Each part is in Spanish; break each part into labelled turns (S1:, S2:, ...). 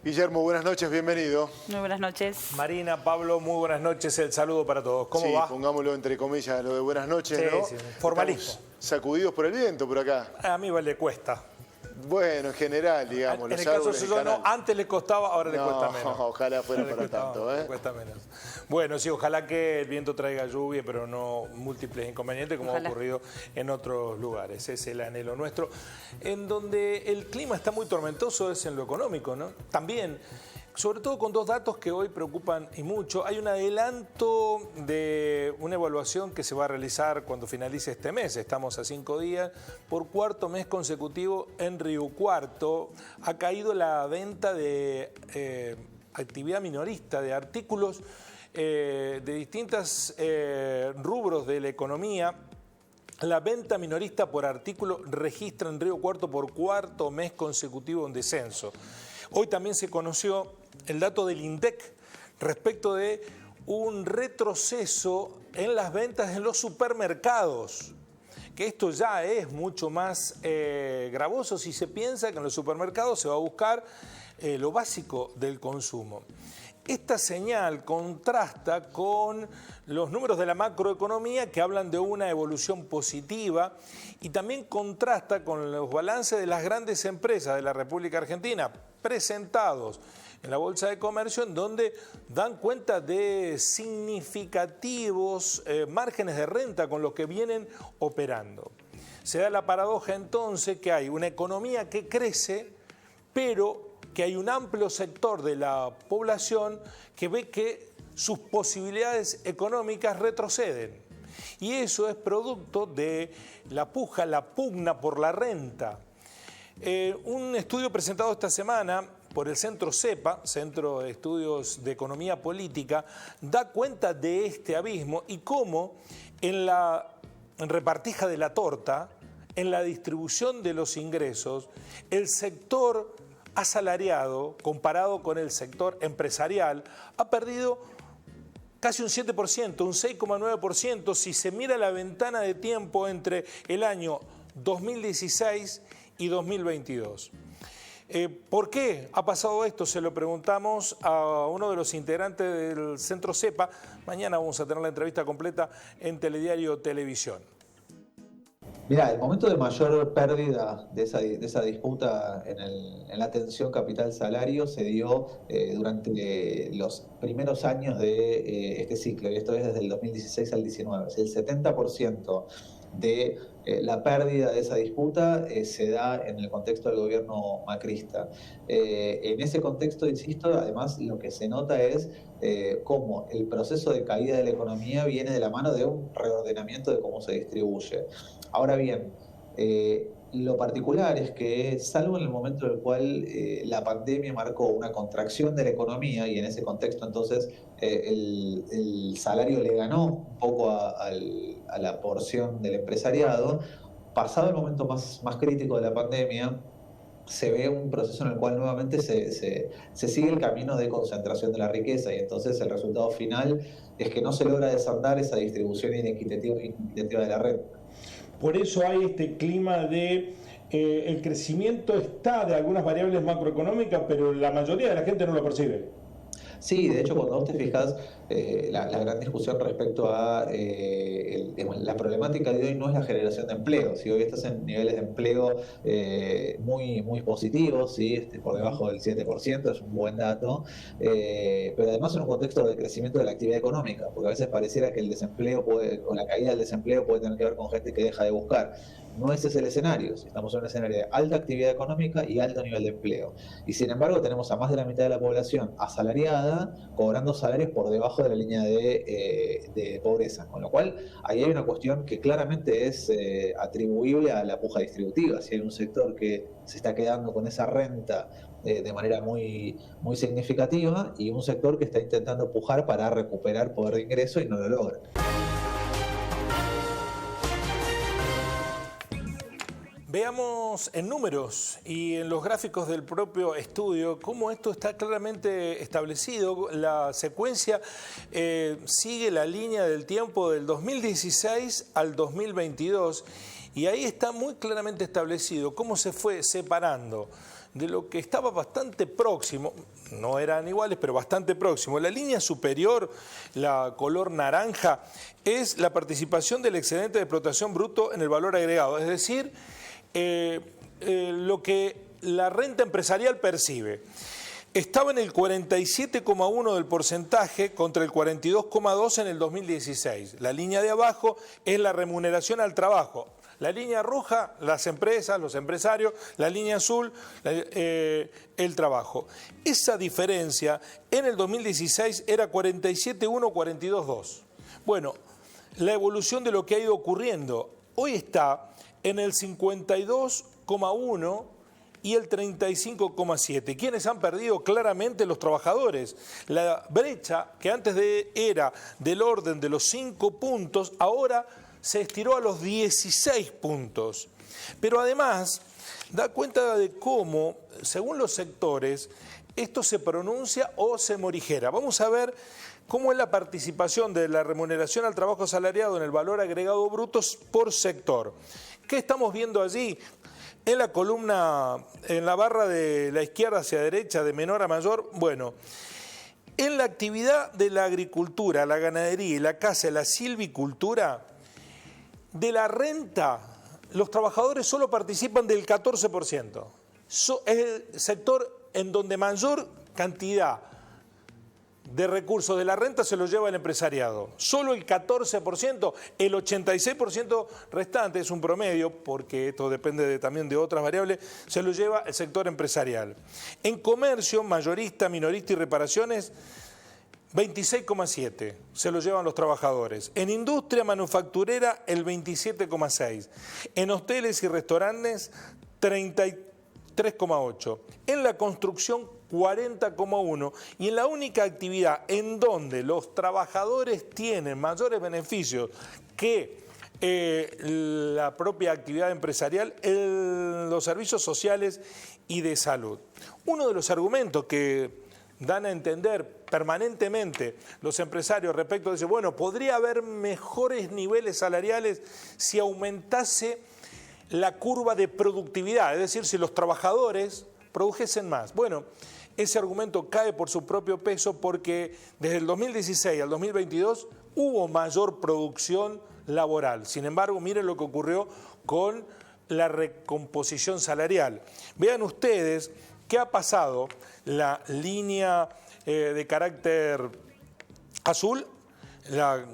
S1: Guillermo, buenas noches, bienvenido.
S2: Muy buenas noches.
S3: Marina, Pablo, muy buenas noches. El saludo para todos. ¿Cómo va?
S1: Pongámoslo entre comillas, lo de buenas noches, ¿no?
S3: Sí, formalismo.
S1: Estamos sacudidos por el viento por acá.
S3: A mí le cuesta.
S1: Bueno, en general, digamos.
S3: En el caso de no, antes le costaba, ahora le cuesta menos.
S1: Ojalá fuera para tanto, ¿eh?
S3: Le cuesta menos. Bueno, sí, ojalá que el viento traiga lluvia, pero no múltiples inconvenientes como ha ocurrido en otros lugares. Ese es el anhelo nuestro. En donde el clima está muy tormentoso es en lo económico, ¿no? También, sobre todo con dos datos que hoy preocupan y mucho. Hay un adelanto de una evaluación que se va a realizar cuando finalice este mes. Estamos a 5 días. Por cuarto mes consecutivo en Río Cuarto ha caído la venta de actividad minorista, de artículos de distintos rubros de la economía. La venta minorista por artículo registra en Río Cuarto por cuarto mes consecutivo un descenso. Hoy también se conoció el dato del INDEC respecto de un retroceso en las ventas en los supermercados, que esto ya es mucho más gravoso si se piensa que en los supermercados se va a buscar lo básico del consumo. Esta señal contrasta con los números de la macroeconomía que hablan de una evolución positiva y también contrasta con los balances de las grandes empresas de la República Argentina presentados en la Bolsa de Comercio, en donde dan cuenta de significativos márgenes de renta con los que vienen operando. Se da la paradoja entonces que hay una economía que crece, pero que hay un amplio sector de la población que ve que sus posibilidades económicas retroceden. Y eso es producto de la puja, la pugna por la renta. Un estudio presentado esta semana por el Centro CEPA, Centro de Estudios de Economía Política, da cuenta de este abismo y cómo en la repartija de la torta, en la distribución de los ingresos, el sector asalariado, comparado con el sector empresarial, ha perdido casi un 7%, un 6,9% si se mira la ventana de tiempo entre el año 2016 y 2022. ¿Por qué ha pasado esto? Se lo preguntamos a uno de los integrantes del Centro CEPA. Mañana vamos a tener la entrevista completa en Telediario Televisión.
S4: Mirá, el momento de mayor pérdida de esa disputa en la tensión capital-salario se dio durante los primeros años de este ciclo, y esto es desde el 2016 al 19. El 70% de la pérdida de esa disputa se da en el contexto del gobierno macrista. En ese contexto, insisto, además lo que se nota es cómo el proceso de caída de la economía viene de la mano de un reordenamiento de cómo se distribuye. Ahora bien, lo particular es que, salvo en el momento en el cual la pandemia marcó una contracción de la economía, y en ese contexto entonces el salario le ganó un poco a la porción del empresariado, pasado el momento más crítico de la pandemia, se ve un proceso en el cual nuevamente se sigue el camino de concentración de la riqueza, y entonces el resultado final es que no se logra desandar esa distribución inequitativa de la renta.
S5: Por eso hay este clima de el crecimiento está de algunas variables macroeconómicas, pero la mayoría de la gente no lo percibe.
S4: Sí, de hecho, cuando vos te fijas, la gran discusión respecto a la problemática de hoy no es la generación de empleo. Si hoy estás en niveles de empleo muy positivos, ¿sí? Por debajo del 7%, es un buen dato, pero además en un contexto de crecimiento de la actividad económica, porque a veces pareciera que el desempleo o la caída del desempleo puede tener que ver con gente que deja de buscar. No ese es el escenario. Estamos en un escenario de alta actividad económica y alto nivel de empleo. Y sin embargo tenemos a más de la mitad de la población asalariada, cobrando salarios por debajo de la línea de pobreza. Con lo cual, ahí hay una cuestión que claramente es atribuible a la puja distributiva. Si hay un sector que se está quedando con esa renta de manera muy significativa, y un sector que está intentando pujar para recuperar poder de ingreso y no lo logra.
S3: Veamos en números y en los gráficos del propio estudio cómo esto está claramente establecido. La secuencia sigue la línea del tiempo del 2016 al 2022 y ahí está muy claramente establecido cómo se fue separando de lo que estaba bastante próximo, no eran iguales, pero bastante próximo. La línea superior, la color naranja, es la participación del excedente de explotación bruto en el valor agregado, es decir, lo que la renta empresarial percibe. Estaba en el 47,1% del porcentaje contra el 42,2% en el 2016. La línea de abajo es la remuneración al trabajo. La línea roja, las empresas, los empresarios, la línea azul, el trabajo. Esa diferencia en el 2016 era 47,1, 42,2. Bueno, la evolución de lo que ha ido ocurriendo. Hoy está en el 52,1 y el 35,7. ¿Quiénes han perdido? Claramente los trabajadores. La brecha que antes era del orden de los 5 puntos, ahora se estiró a los 16 puntos. Pero además da cuenta de cómo, según los sectores, esto se pronuncia o se morigera. Vamos a ver cómo es la participación de la remuneración al trabajo asalariado en el valor agregado bruto por sector. ¿Qué estamos viendo allí? En la columna, en la barra de la izquierda hacia derecha, de menor a mayor, bueno, en la actividad de la agricultura, la ganadería y la caza, la silvicultura, de la renta, los trabajadores solo participan del 14%. Es el sector en donde mayor cantidad de recursos de la renta se los lleva el empresariado. Solo el 14%, el 86% restante, es un promedio, porque esto depende también de otras variables, se lo lleva el sector empresarial. En comercio, mayorista, minorista y reparaciones, 26,7% se lo llevan los trabajadores. En industria manufacturera, el 27,6%. En hoteles y restaurantes, 33,8%. En la construcción, 40,1%. Y en la única actividad en donde los trabajadores tienen mayores beneficios que la propia actividad empresarial, los servicios sociales y de salud. Uno de los argumentos que dan a entender permanentemente los empresarios respecto de decir, bueno, podría haber mejores niveles salariales si aumentase la curva de productividad, es decir, si los trabajadores produjesen más. Bueno, ese argumento cae por su propio peso porque desde el 2016 al 2022 hubo mayor producción laboral. Sin embargo, miren lo que ocurrió con la recomposición salarial. Vean ustedes qué ha pasado. La línea de carácter azul, la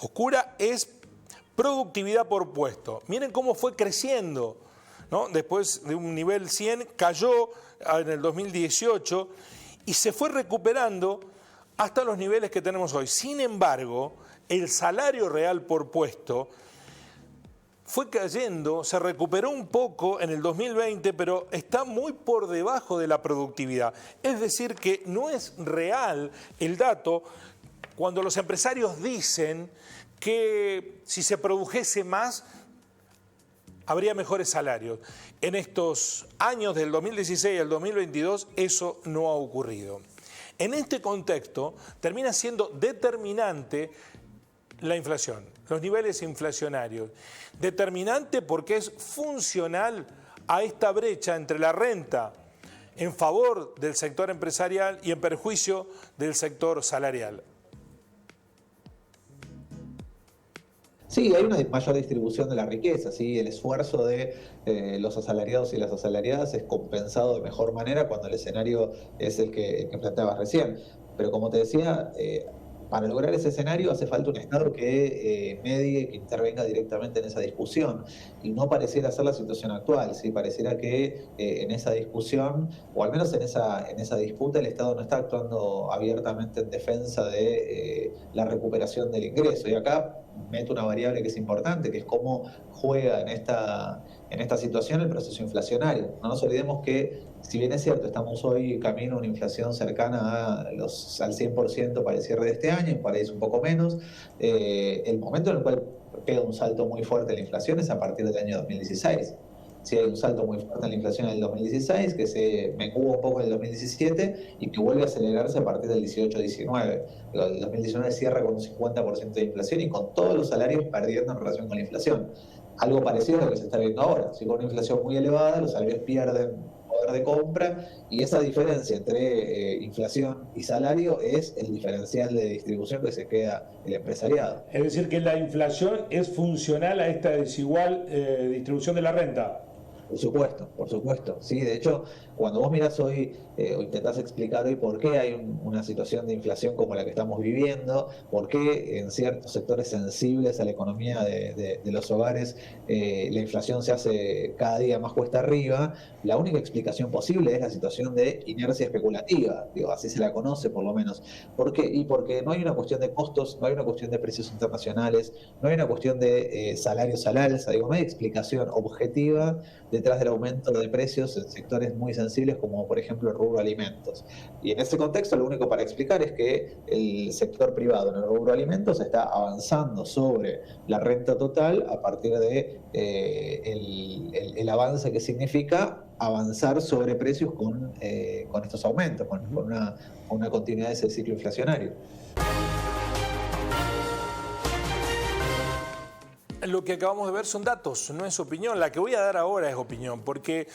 S3: oscura, es productividad por puesto. Miren cómo fue creciendo, ¿no? Después de un nivel 100, cayó en el 2018 y se fue recuperando hasta los niveles que tenemos hoy. Sin embargo, el salario real por puesto fue cayendo, se recuperó un poco en el 2020, pero está muy por debajo de la productividad. Es decir, que no es real el dato cuando los empresarios dicen que si se produjese más, habría mejores salarios. En estos años del 2016 al 2022 eso no ha ocurrido. En este contexto termina siendo determinante la inflación, los niveles inflacionarios. Determinante porque es funcional a esta brecha entre la renta en favor del sector empresarial y en perjuicio del sector salarial.
S4: Sí, hay una mayor distribución de la riqueza, ¿sí? El esfuerzo de los asalariados y las asalariadas es compensado de mejor manera cuando el escenario es el que planteabas recién. Pero como te decía, para lograr ese escenario hace falta un Estado que medie, que intervenga directamente en esa discusión. Y no pareciera ser la situación actual, ¿sí? Pareciera que en esa discusión, o al menos en esa disputa, el Estado no está actuando abiertamente en defensa de la recuperación del ingreso. Y acá meto una variable que es importante, que es cómo juega en esta situación el proceso inflacionario. No nos olvidemos que, si bien es cierto, estamos hoy camino a una inflación cercana al 100% para el cierre de este año, para ir un poco menos, el momento en el cual pega un salto muy fuerte la inflación es a partir del año 2016. Sí, hay un salto muy fuerte en la inflación en el 2016, que se menguó un poco en el 2017 y que vuelve a acelerarse a partir del 18-19. El 2019 cierra con un 50% de inflación y con todos los salarios perdiendo en relación con la inflación. Algo parecido a lo que se está viendo ahora. Si con una inflación muy elevada, los salarios pierden poder de compra, y esa diferencia entre inflación y salario es el diferencial de distribución que se queda el empresariado.
S5: Es decir, que la inflación es funcional a esta desigual distribución de la renta.
S4: Por supuesto. Sí, de hecho, cuando vos mirás hoy o intentás explicar hoy por qué hay una situación de inflación como la que estamos viviendo, por qué en ciertos sectores sensibles a la economía de los hogares la inflación se hace cada día más cuesta arriba, la única explicación posible es la situación de inercia especulativa, digo, así se la conoce por lo menos. ¿Por qué? Y porque no hay una cuestión de costos, no hay una cuestión de precios internacionales, no hay una cuestión de salarios al alza, digo, no hay explicación objetiva detrás del aumento de precios en sectores muy sensibles como por ejemplo el rubro alimentos. Y en ese contexto lo único para explicar es que el sector privado en el rubro alimentos está avanzando sobre la renta total a partir de el avance que significa avanzar sobre precios con estos aumentos, con una continuidad de ese ciclo inflacionario.
S3: Lo que acabamos de ver son datos, no es opinión. La que voy a dar ahora es opinión, porque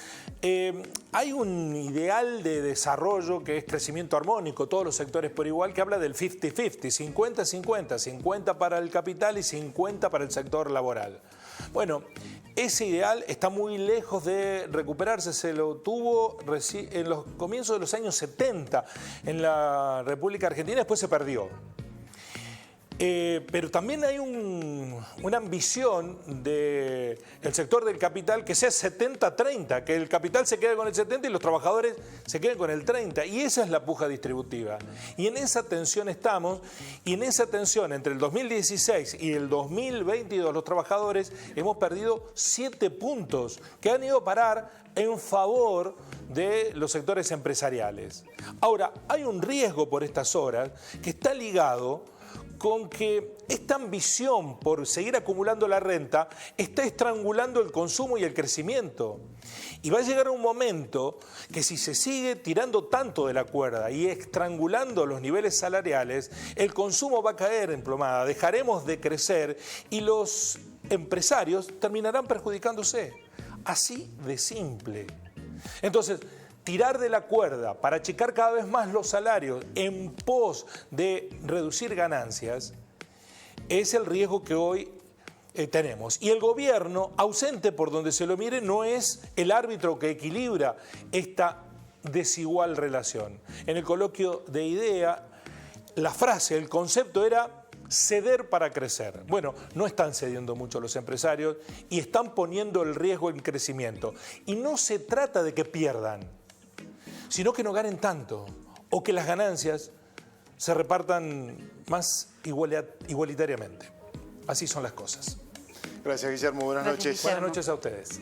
S3: hay un ideal de desarrollo que es crecimiento armónico, todos los sectores por igual, que habla del 50-50, 50-50, 50 para el capital y 50 para el sector laboral. Bueno, ese ideal está muy lejos de recuperarse, se lo tuvo en los comienzos de los años 70 en la República Argentina, después se perdió. Pero también hay una ambición del sector del capital que sea 70-30, que el capital se quede con el 70 y los trabajadores se queden con el 30. Y esa es la puja distributiva. Y en esa tensión estamos, y en esa tensión entre el 2016 y el 2022 los trabajadores hemos perdido 7 puntos que han ido a parar en favor de los sectores empresariales. Ahora, hay un riesgo por estas horas que está ligado con que esta ambición por seguir acumulando la renta está estrangulando el consumo y el crecimiento. Y va a llegar un momento que si se sigue tirando tanto de la cuerda y estrangulando los niveles salariales, el consumo va a caer en plomada, dejaremos de crecer y los empresarios terminarán perjudicándose. Así de simple. Entonces, tirar de la cuerda para achicar cada vez más los salarios en pos de reducir ganancias es el riesgo que hoy tenemos. Y el gobierno, ausente por donde se lo mire, no es el árbitro que equilibra esta desigual relación. En el coloquio de IDEA, la frase, el concepto era ceder para crecer. Bueno, no están cediendo mucho los empresarios y están poniendo el riesgo en crecimiento. Y no se trata de que pierdan, sino que no ganen tanto o que las ganancias se repartan más igualitariamente. Así son las cosas.
S1: Gracias, Guillermo. Buenas noches.
S3: Buenas noches a ustedes.